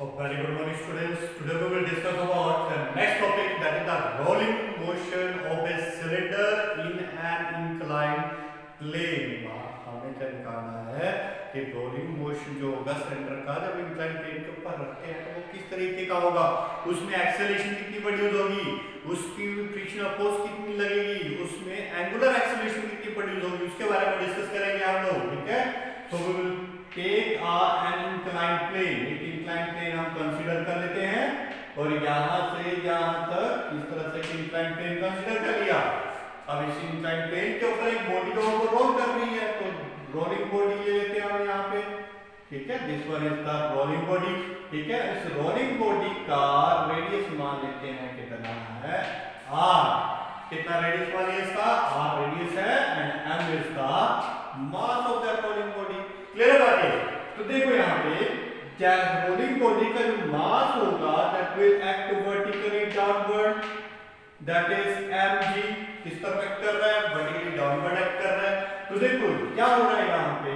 Very good morning, students. Today we will discuss about the next topic, that is the rolling motion of a cylinder in an inclined plane. हमें क्या निकालना है कि rolling motion जो होगा cylinder का जब इंक्लाइन प्लेन के ऊपर रखते हैं तो वो किस तरीके का होगा, उसमें एक्सेलरेशन कितनी प्रोड्यूस होगी, उसकी फ्रिक्शनल फोर्स कितनी लगेगी, उसमें एंगुलर एक्सेलरेशन कितनी प्रोड्यूस होगी, उसके बारे में डिस्कस करेंगे हम लोग. ठीक है, तो we will take an inclined plane. एक inclined plane हम कंसीडर कर लेते हैं और यहाँ से यहाँ तक इस तरह से inclined plane कंसीडर कर लिया. अब इस inclined plane के ऊपर एक बॉडी जो हमको रोल कर रही है, तो रोलिंग बॉडी ले लेते हैं हम यहाँ पे. ठीक है, this one is the rolling body. ठीक है, इस रोलिंग बॉडी का रेडियस मान लेते हैं कितना है, r. कितना रेडियस मान लिया इसका, r रेडियस है and m is the mass of that rolling body. Clear बात है. तो देखो यहाँ पे रोलिंग बॉडी का जो मास होगा that will act vertically downward, that is mg. किस तरफ एक्ट कर रहा है, वर्टिकली डाउनवर्ड एक्ट कर रहा है. तो देखो क्या हो रहा है यहाँ पे,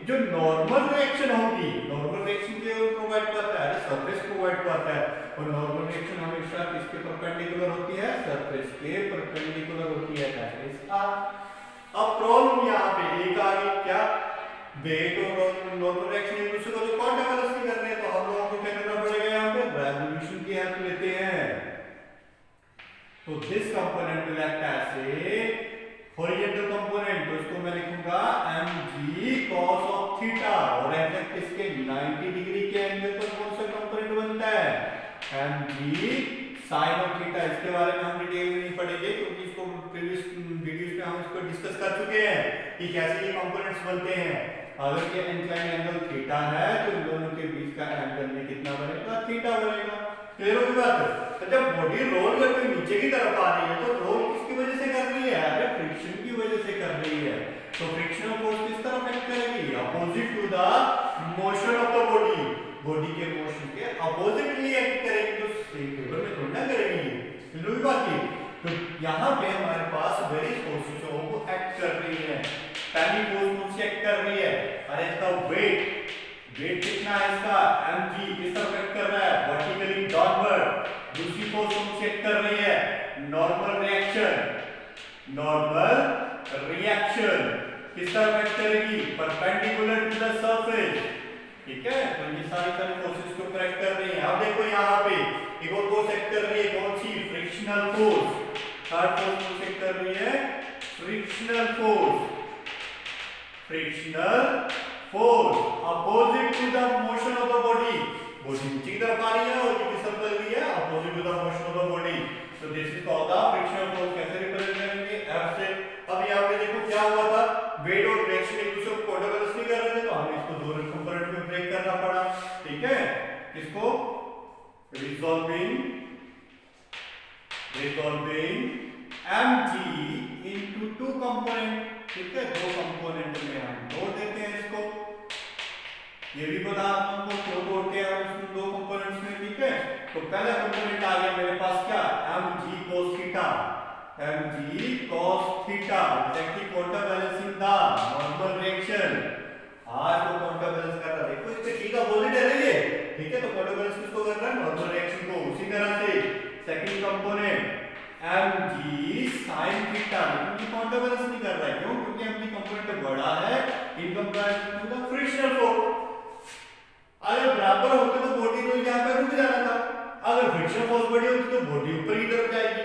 जो नॉर्मल रिएक्शन होगी, नॉर्मल रिएक्शन जो प्रोवाइड करता है सरफेस प्रोवाइड करता है, और नॉर्मल रिएक्शन हमेशा किसके परपेंडिकुलर होती है, सरफेस के परपेंडिकुलर होती है, दैट इज r. अब प्रॉब्लम यहाँ पे एक आ गई, क्या वेट और नॉर्मल रिएक्शन एक दूसरे को जो कॉन्ट्राबैलेंस कर रहे हैं, तो हम लोगों को क्या करना पड़ेगा, यहाँ पे रेवोल्यूशन की हेल्प लेते हैं. तो this component will act as a horizontal component, तो इसको मैं लिखूंगा mg cos ऑफ थीटा, और एग्जैक्ट इसके 90 डिग्री के एंगल पर कौन सा कंपोनेंट बनता है, mg sin ऑफ थीटा. इसके बारे में हम डिटेल में नहीं पढ़ेंगे क्योंकि इसको प्रीवियस वीडियोस में हम इसको डिस्कस कर चुके हैं कि कैसे ये कंपोनेंट्स बनते हैं. अगर ये इंक्लाइन एंगल थीटा है तो इन दोनों के बीच का एंगल में कितना बनेगा, थीटा बनेगा. क्लियर होगी बात. तो जब बॉडी रोल करके नीचे की तरफ आ रही है तो रोल किसकी वजह से कर रही है, अरे फ्रिक्शन की वजह से कर रही है. तो फ्रिक्शनल फोर्स किस तरफ एक्ट करेगी, opposite to the motion of the body, body के मोशन के अपोजिटली एक्ट करेगी. तो सेम फेवर में थोड़ा करेगी. क्लियर होगी बात की. तो यहाँ पे हमारे पास वेरियस फोर्सेस जो वो एक्ट कर रही है. पहली फोर्स कौन सी एक्ट कर रही है, अरे इसका वेट, वेट कितना है इसका mg, किस तरफ एक्ट कर रहा है, वर्टिकली डाउनवर्ड. दूसरी फोर्स कौन सी एक्ट कर रही है, नॉर्मल रिएक्शन, नॉर्मल रिएक्शन किस तरफ एक्ट करेगी, परपेंडिकुलर टू द सरफेस. ठीक है, तो ये सारी फोर्सेस को ऊपर एक्ट कर रही है. अब देखो यहाँ पे एक और फोर्स एक्ट कर रही है, कौन सी, frictional force. Third force act कर रही है frictional force, frictional force opposite to the motion of the body. Body नीचे की तरफ आ रही है और ये किस तरफ लग रही है, opposite to the motion of the body. So this is called the frictional force. कैसे रिप्रेजेंट करेंगे, F से. अब यहाँ पे देखो क्या हुआ था, वेट और रिएक्शन एक दूसरे को कॉन्ट्राबैलेंस नहीं कर रहे थे, तो हमें इसको दो कंपोनेंट में ब्रेक करना पड़ा. ठीक है, किसको, resolving mg into two component. ठीक है, दो कंपोनेंट में हम तोड़ देते हैं इसको. ये भी पता आपको क्यों तोड़ते हैं हम इसमें दो कंपोनेंट्स में. ठीक है, तो पहला कंपोनेंट आ गया मेरे पास क्या, mg cos theta, mg cos theta exactly counterbalancing the normal reaction. r को काउंटरबैलेंस कर रहा है, देखो इसके ठीक अपोजिट है ये. ठीक है, तो काउंटरबैलेंस किसको कर रहा है, नॉर्मल रिएक्शन को. उसी तरह से second component mg sin theta, लेकिन ये काउंटरबैलेंस नहीं कर रहा है. क्यों, क्योंकि mg कंपोनेंट बड़ा है in comparison to the frictional force. अगर बराबर होते तो बॉडी को यहाँ पे रुक जाना था, अगर फ्रिक्शनल फोर्स बड़ी होती तो बॉडी ऊपर की तरफ जाएगी.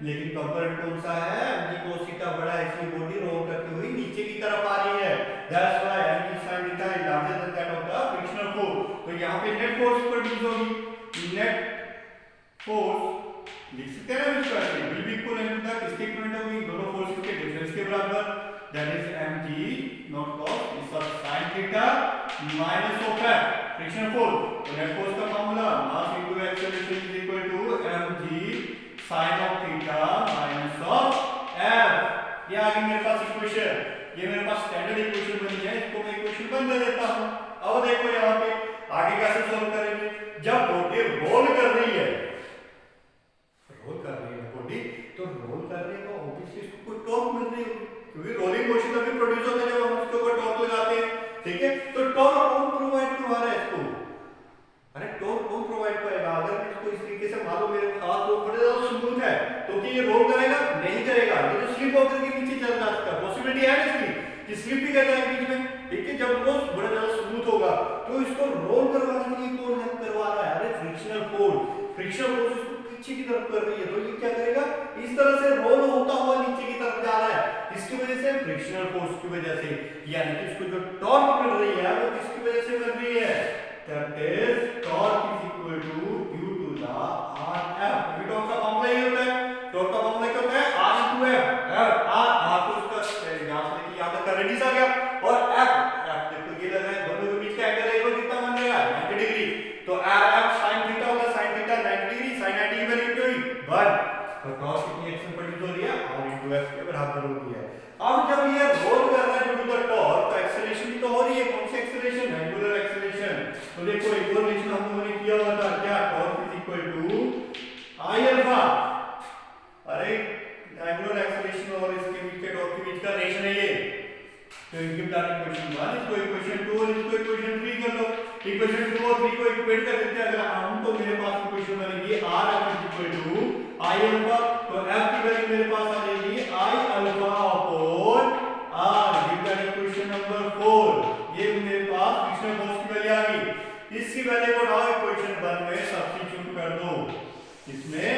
लेकिन कंपोनेंट कौन सा है, mg cos थीटा बड़ा है, इसलिए बॉडी रोल करते हुए नीचे की तरफ आ रही है. That's why mg sin theta is larger than that of the frictional force. तो यहाँ पे नेट फोर्स प्रोड्यूस होगी, नेट फोर्स लिख सकते हैं इसको ऐसे, will be equal to the किसके इक्विवेलेंट होगी, दोनों फोर्सेस के डिफरेंस के बराबर, that is mg not cos is of sin theta minus of f frictional force. तो नेट फोर्स का formula mass into acceleration is equal to mg sin of theta minus of f. ये आ गई मेरे पास equation. ये मेरे पास standard equation बनी है, इसको मैं इक्वेशन बन दे देता हूं. अब देखो यहाँ पे आगे कैसे सॉल्व करेंगे. जब बॉडी रोल कर रही है, रोल कर रही है बॉडी, तो रोल कर रही है तो ऑब्वियसली इसको कोई टॉर्क मिल रही होगी, क्योंकि रोलिंग मोशन तभी प्रोड्यूस होता है जब हम उसके ऊपर टॉर्क लगाते हैं. ठीक है, तो टॉर्क कौन प्रोवाइड करवा रहा है इसको, अरे टॉर्क कौन तो इसको रोल करवाने के लिए कौन हेल्प करवा रहा है? अरे फ्रिक्शनल फोर्स इसको पीछे की तरफ कर रही है, तो ये क्या करेगा? इस तरह से रोल होता हुआ नीचे की तरफ जा रहा है, इसकी वजह से फ्रिक्शनल फोर्स की वजह से, यानी कि इसको जो टॉर्क मिल रही है वो किसकी वजह से मिल रही है? That is torque is equal to due to the Rf। ये टॉर्क का फॉर्मूला ये होता है, टॉर्क का फॉर्मूला क्या होता है? R into F। R तो उसका यहां से लेके यहां तक का रेडियस आ गया, और F देखो ये लगा है, दोनों के बीच का एंगल है, वो कितना बन रहेगा? 90 डिग्री। तो Rf sin थीटा होगा, sin थीटा 90 डिग्री, sin 90 की वैल्यू क्या हुई? 1। तो टॉर्क कितनी एक्शन प्रोड्यूस हो रही है? R into F के बराबर हो रही है। अब जब ये रोल कर रहा है ड्यू टू द टॉर्क, तो एक्सेलरेशन भी तो हो रही है। कौन सी एक्सेलरेशन? Angular acceleration. तो देखो एक और रिलेशन हम लोगों ने किया हुआ था, क्या? Torque is equal to I alpha. अरे एंगुलर एक्सेलरेशन और इसके बीच के टॉर्क के बीच का रिलेशन है ये। तो इनके प्लानिंग इक्वेशन 1, इसको इक्वेशन 2 और इसको इक्वेशन 3 कर लो। इक्वेशन 2 और 3 को इक्वेट कर देते हैं अगर हम, तो मेरे पास इक्वेशन बनेगी Rf is equal to I alpha. तो F की वैल्यू मेरे पास आ जाएगी I अल्फा अपॉन R। ये इक्वेशन नंबर 4। ये मेरे पास फ्रिक्शनल फोर्स की वैल्यू आ गई। इसकी वैल्यू को डालो इक्वेशन 1 में सब्स्टिट्यूट कर दो। इसमें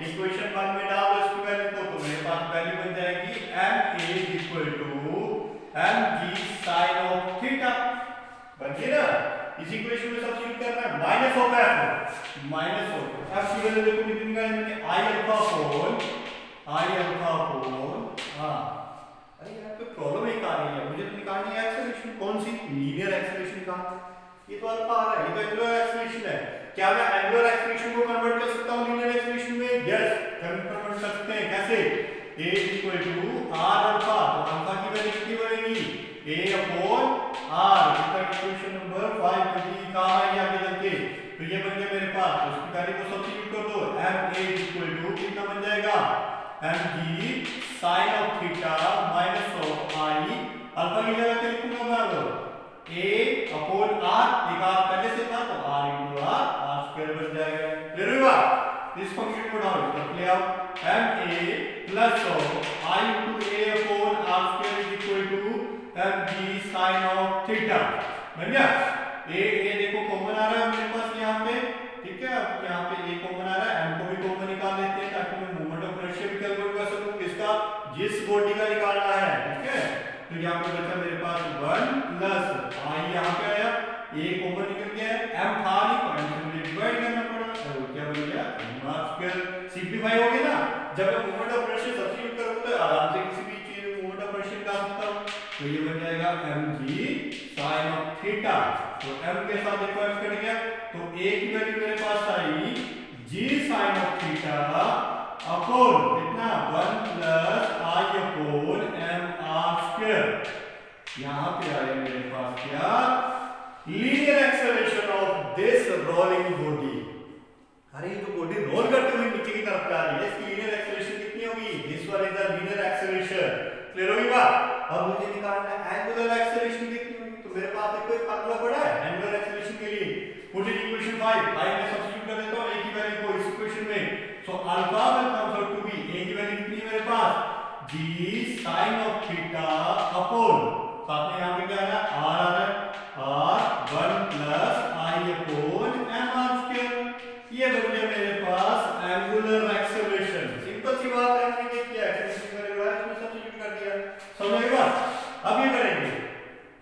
इक्वेशन 1 में डाल दो इसकी वैल्यू को, तो मेरे पास वैल्यू बन जाएगी ma is equal to mg sin of theta. बन गई ना? इस इक्वेशन में सब्स्टिट्यूट करना है, माइनस ऑफ f की वैल्यू देखो कितनी निकाली मैंने? I अल्फा अपॉन अरे यार कोई प्रॉब्लम एक आ रही है, मुझे तो निकालनी है एक्सेलरेशन। कौन सी? लीनियर एक्सेलरेशन निकालना। ये तो अल्फा आ रहा है, ये तो एंगुलर एक्सेलरेशन है। क्या मैं एंगुलर एक्सेलरेशन को कन्वर्ट कर सकता हूं लीनियर एक्सेलरेशन में? यस, कन्वर्ट कर सकते हैं। कैसे? a equal to r alpha. तो अल्फा की वैल्यू कितनी बनेगी? a upon r। इसका इक्वेशन नंबर 5 बनेगी। कहां है आगे चल के? तो ये बन गया मेरे पास। तो इसकी वैल्यू को सब्स्टिट्यूट कर दो। ma इक्वल टू कितना बन जाएगा? mg sin of theta minus of i। Alpha की जगह क्या लिखूंगा मैं अब? a upon r। एक r पहले से था, तो r into r स्क्वायर बन जाएगा। क्लियर हुआ? इस फंक्शन को डालो, इसको ले आओ। ma plus of i into a upon r square is equal to mg sin of theta. बन गया? a देखो कॉमन आ रहा है मेरे पास यहाँ पे, ठीक है? अब यहाँ पे a कॉमन आ रहा है, m को भी कॉमन निकाल लेते हैं ताकि मैं मोमेंट ऑफ इनर्शिया भी कैलकुलेट कर सकूं। किसका? जिस बॉडी का निकालना है, ठीक है? तो यहाँ पे बचा मेरे पास 1 प्लस i, यहाँ पे आया a कॉमन निकल गया है, m था नहीं तो m से मुझे डिवाइड करना पड़ा, तो क्या बन गया? r square. सिंपलीफाई हो गया ना? जब मैं मोमेंट ऑफ इनर्शिया सब्स्टिट्यूट करूंगा तो आराम से किसी भी चीज में मोमेंट ऑफ इनर्शिया निकाल सकता हूं। तो ये बन जाएगा mg sin ऑफ थीटा। तो m के साथ देखो m कट गया, तो a की वैल्यू मेरे पास आई g sin of theta upon कितना? 1 plus i upon mr square. यहां पे आया मेरे पास क्या? Linear acceleration of this rolling body. अरे ये जो बॉडी रोल करते हुए नीचे की तरफ जा रही है, इसकी लीनियर एक्सेलरेशन कितनी होगी? This one is the linear acceleration. Clear होगी बात? अब मुझे निकालना है एंगुलर एक्सेलरेशन कितनी होगी। तो मेरे पास एक फार्मूला पड़ा है एंगुलर एक्सेलरेशन के लिए। पुट इन इक्वेशन 5 में सब्स्टिट्यूट कर देता हूं a की वैल्यू को इस इक्वेशन में। So alpha will comes out to be, a की वैल्यू कितनी है मेरे पास? g sin of theta upon, साथ में यहां पे क्या आ रहा है? r आ रहा है, r 1 plus i upon mr square. ये बन गया मेरे पास एंगुलर एक्सेलरेशन। सिंपल सी बात है, हमने क्या किया? एक्सेलरेशन का रिवर्स में सब्स्टिट्यूट कर दिया। समझ गए बात? अब ये करेंगे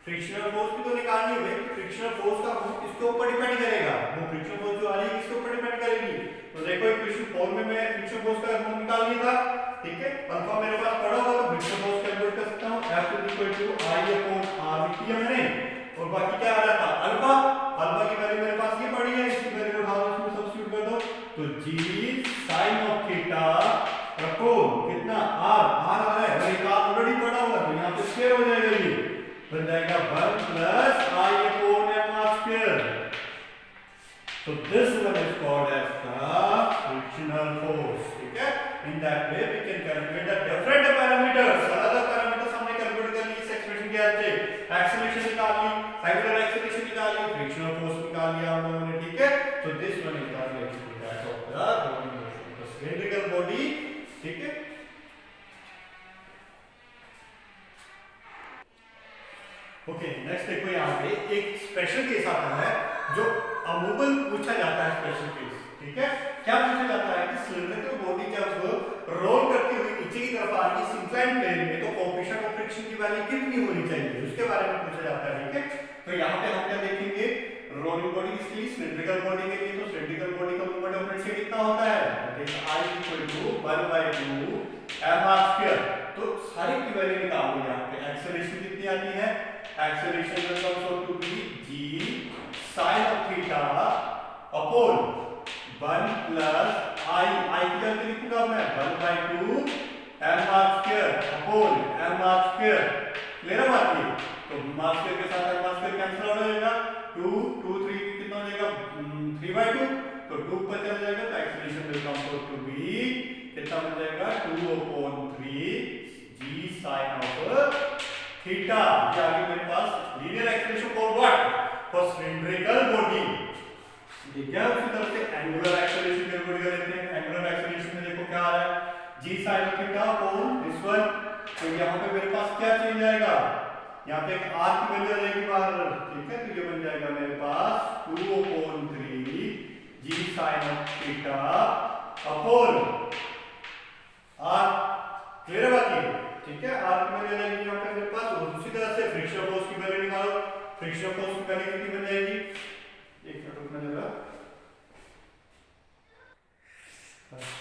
फ्रिक्शनल फोर्स भी तो निकालनी है। फ्रिक्शनल फोर्स का रूट किसके ऊपर डिपेंड करेगा? वो फ्रिक्शनल फोर्स जो आ रही है किसके ऊपर डिपेंड करेगी? तो देखो इक्वेशन 4 में मैं फ्रिक्शनल फोर्स का रूट निकाल लिया था, ठीक है? अल्फा मेरे पास पड़ा हुआ, तो फ्रिक्शनल फोर्स कैलकुलेट कर सकता हूं। F i अपॉन r किया मैंने, और बाकी क्या आ रहा था? अल्फा। अल्फा की वैल्यू मेरे पास ये पड़ी है, इसकी वैल्यू को उठाओ, इसमें सब्स्टिट्यूट कर दो। तो g sin of theta upon कितना? r आ रहा है, और एक r ऑलरेडी पड़ा हुआ, तो यहां पे स्क्वायर हो जाएगा, ये बन जाएगा 1 plus i upon mr square. So this one is called as the frictional force, ठीक है? In that way we can calculate the different parameters. अलग-अलग पैरामीटर्स हमने कैलकुलेट कर लिए इस एक्सप्रेशन के हेल्प से। एक्सेलरेशन निकाल ली, एंगुलर एक्सेलरेशन निकाल ली, फ्रिक्शनल फोर्स निकाल लिया हम लोगों ने, ठीक है? So this one is the that of the rolling motion, the cylindrical body, ठीक है? ओके नेक्स्ट देखो यहाँ पे एक स्पेशल केस आता है जो अमूमन पूछा जाता है स्पेशल केस। ठीक है, क्या पूछा जाता है कि सिलेंडरिकल बॉडी जब रोल करती हुई नीचे की तरफ आ रही है इंक्लाइंड प्लेन में तो कोएफिशिएंट ऑफ फ्रिक्शन की वैल्यू कितनी होनी चाहिए उसके बारे में पूछा जाता है। ठीक है, तो यहाँ पे हम क्या देखेंगे, रोलिंग बॉडी किसके लिए, सिलेंड्रिकल बॉडी के लिए। तो सिलेंड्रिकल बॉडी का मोमेंट ऑफ इनर्शिया कितना होता है, दैट इज I = 1/2 mr²। तो सारी की वैल्यू निकालो। यहाँ पे एक्सेलरेशन कितनी आती है, acceleration will comes out to be g sin of theta upon 1 plus I की वैल्यू लिखूंगा मैं 1/2 mr² अपॉन mr²। क्लियर है बात ये? तो mr² के साथ mr² कैंसिल हो जाएगा, 2 2 3 कितना हो जाएगा 3/2, तो 2 ऊपर चला जाएगा तो acceleration will come out to be कितना बन जाएगा 2/3 g sin of थीटा। ये आगे मेरे पास linear expression for what, for cylindrical body. ठीक है, उसी तरह से एंगुलर एक्सेलरेशन कैलकुलेट कर लेते हैं। एंगुलर एक्सेलरेशन में देखो क्या आ रहा है, g sin of theta upon this one. तो यहाँ पे मेरे पास क्या चेंज आएगा, यहाँ पे एक r की वैल्यू आ जाएगी बाहर। ठीक है, तो ये बन जाएगा मेरे पास 2/3 g sin of theta upon r। Clear है बाकी? ठीक है, r की वैल्यू आ जाएगी यहाँ पे मेरे पास। और उसी तरह से फ्रिक्शन फोर्स की वैल्यू निकालो। फ्रिक्शन फोर्स की वैल्यू कितनी बन जाएगी, एक मिनट रुकना जरा,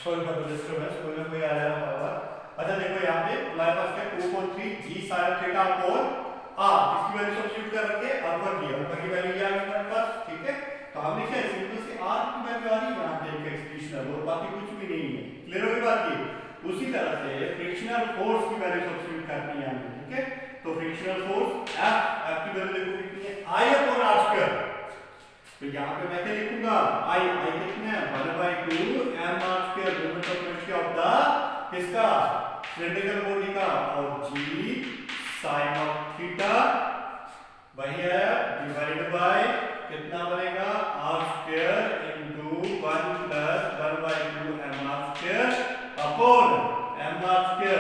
सॉरी फॉर द डिस्टरबेंस, कोई ना कोई आ जा रहा है। अच्छा देखो यहाँ पे हमारे पास क्या 2/3 g sin theta upon r, इसकी वैल्यू सब्स्टिट्यूट कर रखे अल्फा की वैल्यू ये आ गई हमारे पास। ठीक है, तो हमने क्या सिंपल से r की वैल्यू आ रही है यहाँ पे एक एक्सप्रेशन है और बाकी कुछ भी नहीं है। क्लियर हो गई बात ये? उसी तरह से फ्रिक्शनल फोर्स की वैल्यू सब्स्टिट्यूट करनी है हमें। ठीक है, तो फ्रिक्शनल फोर्स F की वैल्यू देखो कितनी है, I/r²। तो यहाँ पे मैं क्या लिखूंगा, I कितने हैं 1/2 mr² moment of inertia of the किसका, सिलेंड्रिकल बॉडी का, और g sin of थीटा वही है डिवाइड बाय कितना बनेगा r² * 1 + 1/2 mr² upon mr²।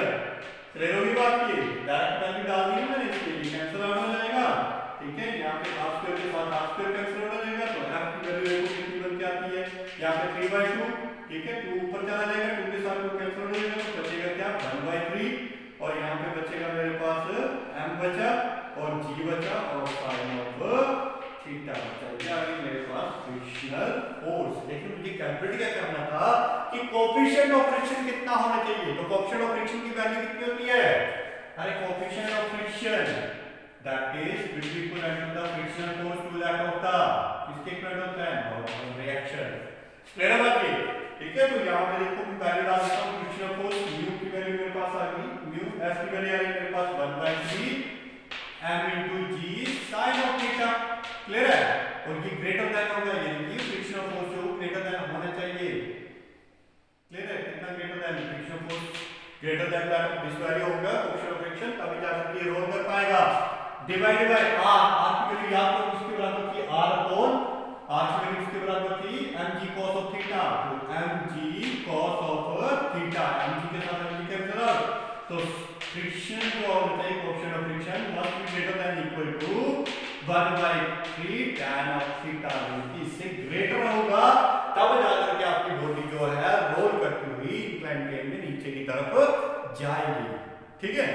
Clear होगी बात की? डायरेक्ट वैल्यू डाल दी है मैंने, इसलिए कैंसिल आउट हो जाएगा। ठीक है, यहाँ पे r² के साथ r² कैंसिल हो जाएगा, तो f की वैल्यू देखो कितनी बन के आती है, यहाँ पे 3/2। ठीक है, 2 ऊपर चला जाएगा, 2 के साथ 2 कैंसिल हो जाएगा, तो बचेगा क्या 1/3, और यहाँ पे बचेगा मेरे पास m बचा और g बचा और sin of थीटा बचा। ये आ गई मेरे पास फ्रिक्शनल फोर्स। लेकिन मुझे कैलकुलेट क्या करना था कि कोएफिशिएंट ऑफ फ्रिक्शन कितना होना चाहिए। तो कोएफिशिएंट ऑफ फ्रिक्शन की वैल्यू कितनी होती है, अरे coefficient of friction that is equivalent to the frictional force to that of the किसके इक्वल होता है, रिएक्शन। क्लियर है बात ये? ठीक है, तो यहाँ पे देखो मैं वैल्यू डाल देता हूं, फ्रिक्शनल फोर्स म्यू की वैल्यू मेरे पास आ गई, म्यू F की वैल्यू आ गई मेरे पास 1/3 m * g sin of theta. Clear है, और ये ग्रेटर देन होगा, यानी कि फ्रिक्शनल फोर्स जो ग्रेटर देन होना चाहिए। क्लियर है, कितना greater than, frictional force greater than that of this value होगा कोएफिशिएंट ऑफ फ्रिक्शन, तभी जाकर ये रोल कर पाएगा। डिवाइड बाय r की वैल्यू याद करो किसके बराबर थी, r अपॉन r की वैल्यू किसके बराबर थी, mg cos of थीटा। तो mg cos of theta, mg के साथ mg कैंसिल आउट, तो फ्रिक्शन जो होता है coefficient of friction must be greater than equal to 1/3 tan of theta. इससे ग्रेटर होगा तब जाकर के आपकी बॉडी जो है रोल करती हुई इंक्लाइंड प्लेन में नीचे की तरफ जाएगी। ठीक है,